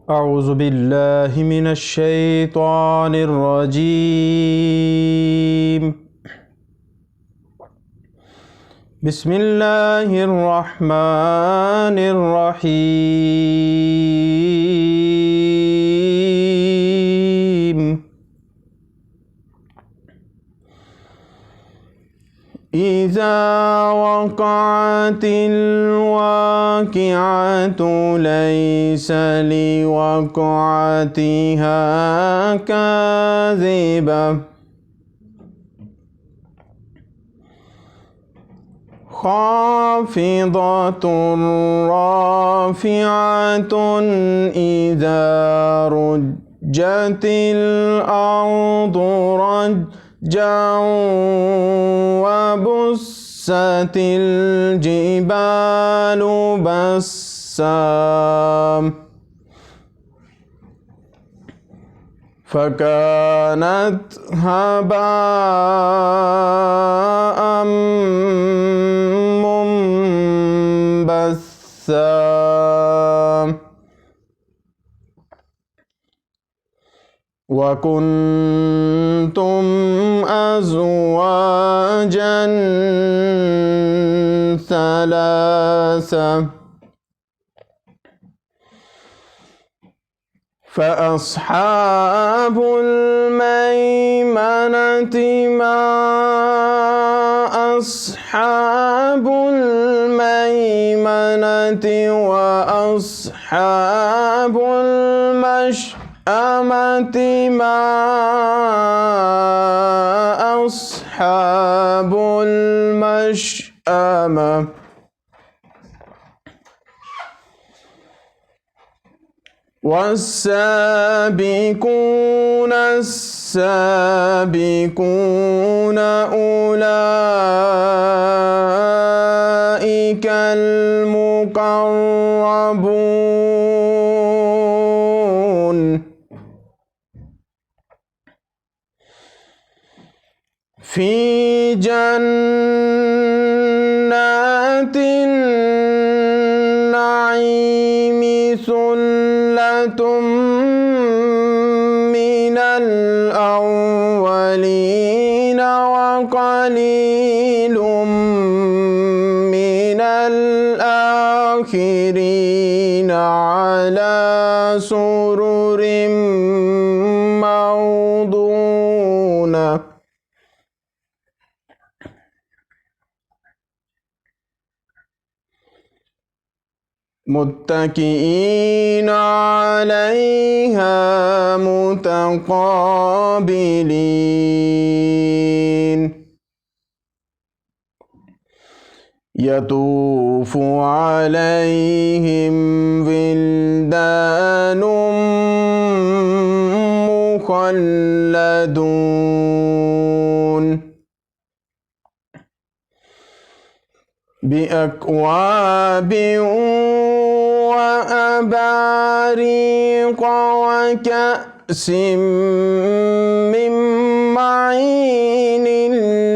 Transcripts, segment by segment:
أعوذ بالله من الشيطان الرجيم. بسم الله الرحمن الرحيم. إذا وقعت الواقعة ليس لوقعتها كاذبة خافضة رافعة إذا رجت الأرض رجا وبست الجبال بسا فكانت هباء منبثا وكنتم أزواجا ثلاثة فأصحاب الميمنة ما أصحاب الميمنة وأصحاب المشأمة ما أصحاب المشأمة والسابقون السابقون أولئك المقربون في جنات النعيم ثلة من الأولين وقليل من الآخرين على سرر موضونة متكئين عليها متقابلين يطوف عليهم ولدان مخلدون بأكواب وأباريق وكأس من معين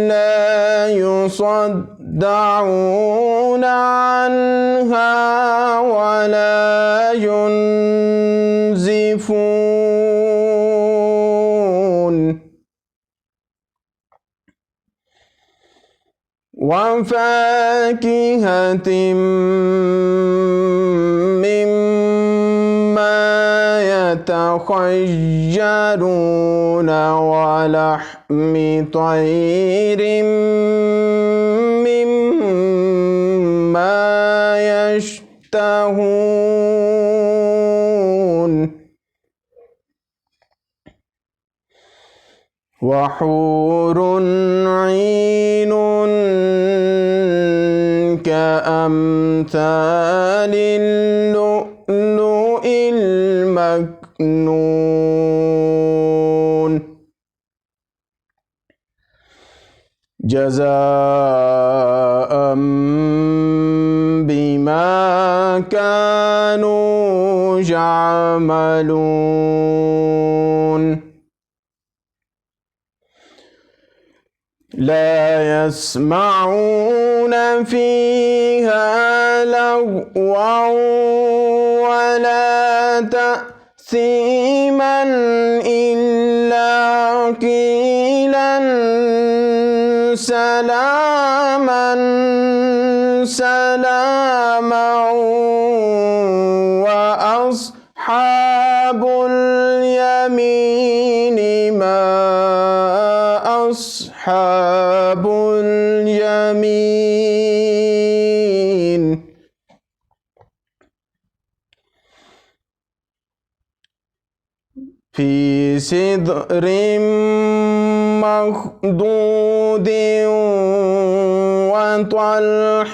لا يصدعون عنها ولا ينزفون وفاكهة مما يتخيرون ولحم طير مما يشتهون وحور عين كأمثال اللؤلؤ المكنون جزاء بما كانوا يعملون لا يسمعون فيها لغوا ولا تأثيما تأثيما إلا قيلا سلاما سلاما وأصحاب اليمين ما أصحاب اليمين في سدر مخضود وطلح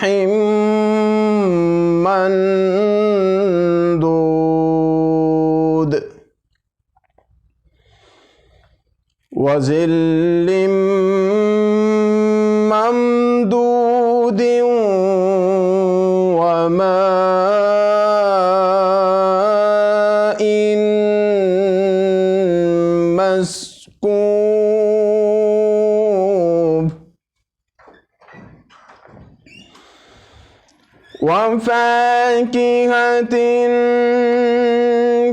منضود وظل ممدود وماء مسكوب وفاكهة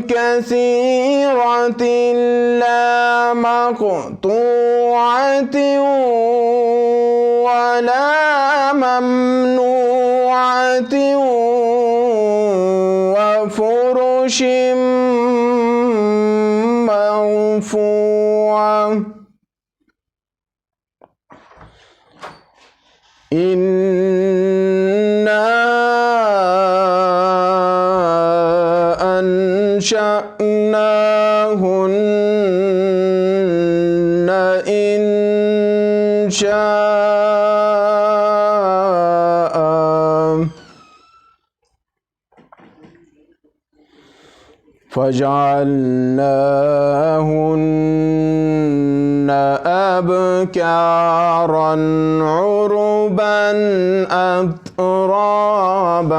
كثيرة لا مقطوعة ولا ممنوعة وفرش مرفوعة إنا أنشأناهن إنشاء فجعلناهن أبكارا عربا أترابا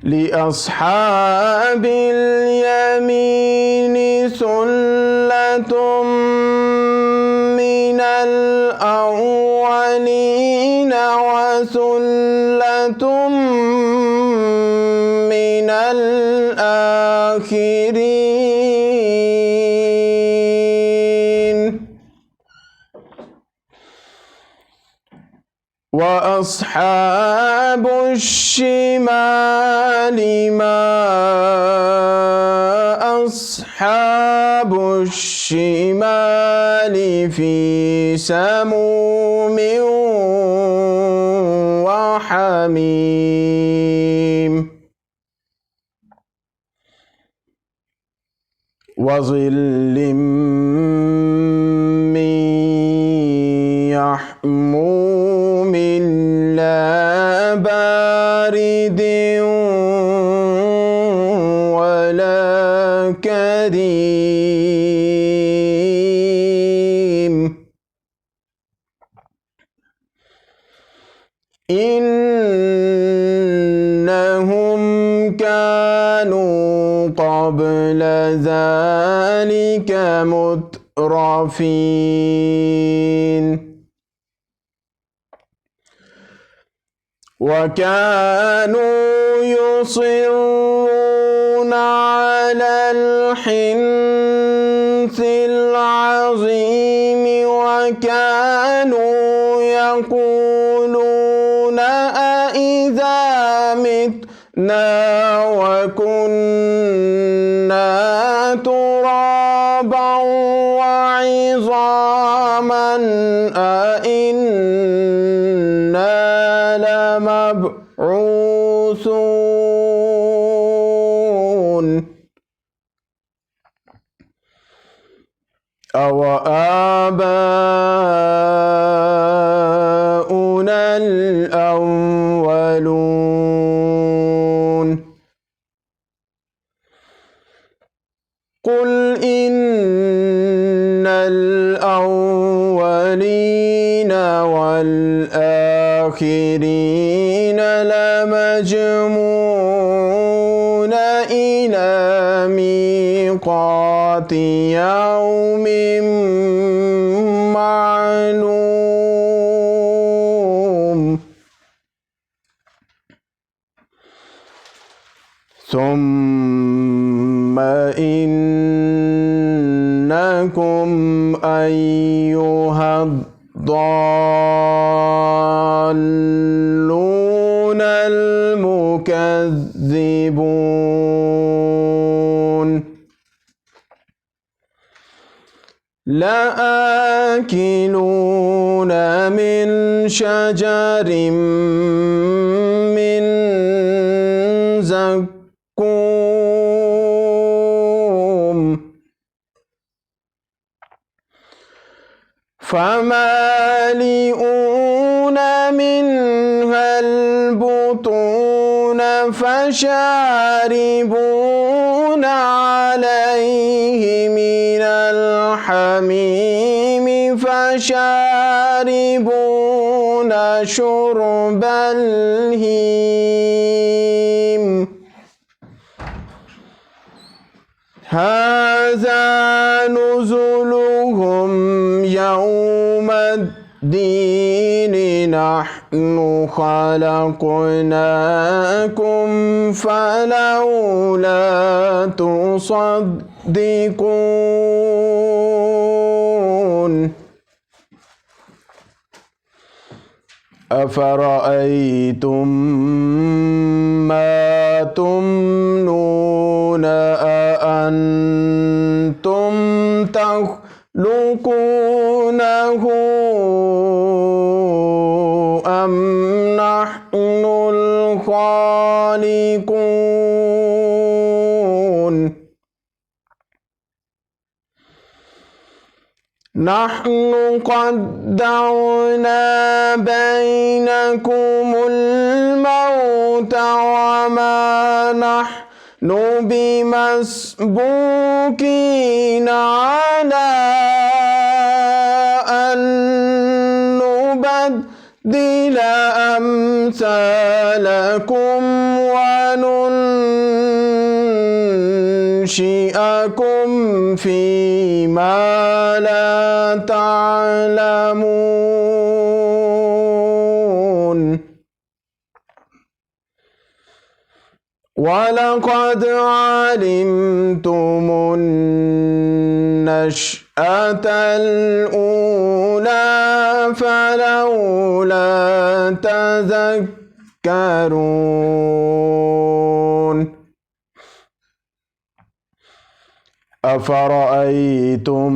لأصحاب اليمين ثلة من الأولين وثلة من الآخرين وأصحاب الشمال ما أصحاب الشمال في سموم وحميم وظل من يحموم لا بارد ولا كريم إنهم كانوا قبل ذلك مترفين وكانوا يصرون على الحنث العظيم وكانوا يقولون أإذا متنا وكنا ترابا وعظاما أإنا لمبعوثون أو آباؤنا الأولون قل إن الأولين والآخرين لمجموعون إلى ميقات يوم معلوم ثم إنكم أيها الضالون المكذبون لآكلون من شجر من زقوم فمالئون منها البطون فشاربون عليه من الحميم فشاربون شرب الهيم هذا نزلهم يوم الدين نحن خلقناكم فلولا تصدقون أفرأيتم ما تمنون أأنتم تخلقونه أم نحن الخالقون نحن قدرنا بينكم الموت وما نحن بمسبوقين على أن نبدل أمثالكم وننشئكم فيما لا تعلمون ولقد علمتم النشأة الأولى فلولا تذكرون أفرأيتم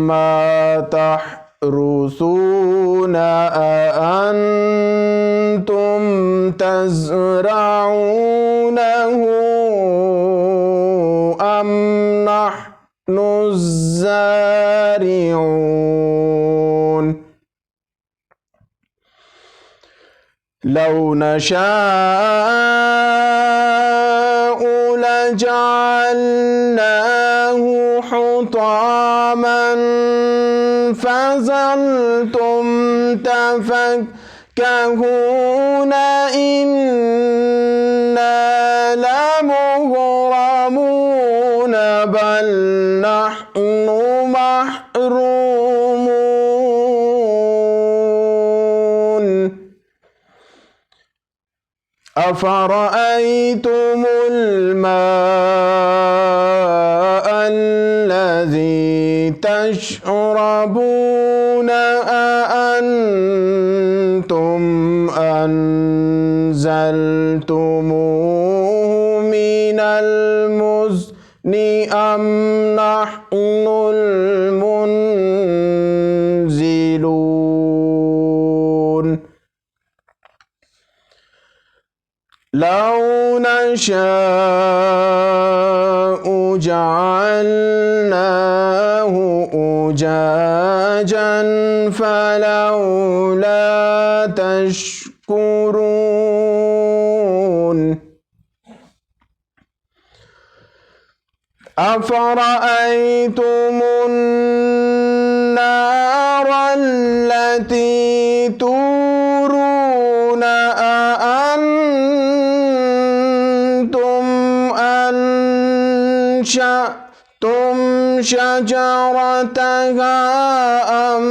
ما تحرثون أأنتم تزرعونه أم نحن الزارعون لو نشاء لجعلناه حطاما فظلتم تفكهون إنا لمغرمون بل نحن محرومون أفرأيتم الماء الذي تشربون أأنتم أنزلتموه من المزن أم نحن المنزلون لو نشاء جعلناه أجاجا فلولا تشكرون أفرأيتم النار التي تورون أأنتم أنشأتم شجرتها أم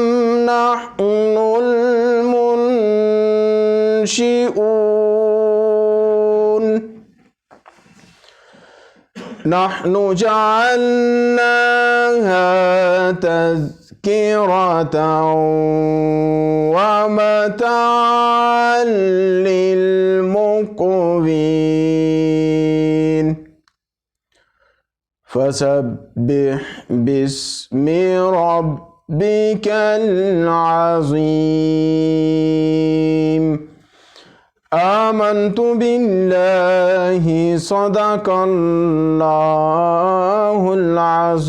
نحن المنشئون نحن جعلناها تذكرة ومتاعا للمقوين فسبح باسم ربك العظيم آمنت بالله صدق الله العظيم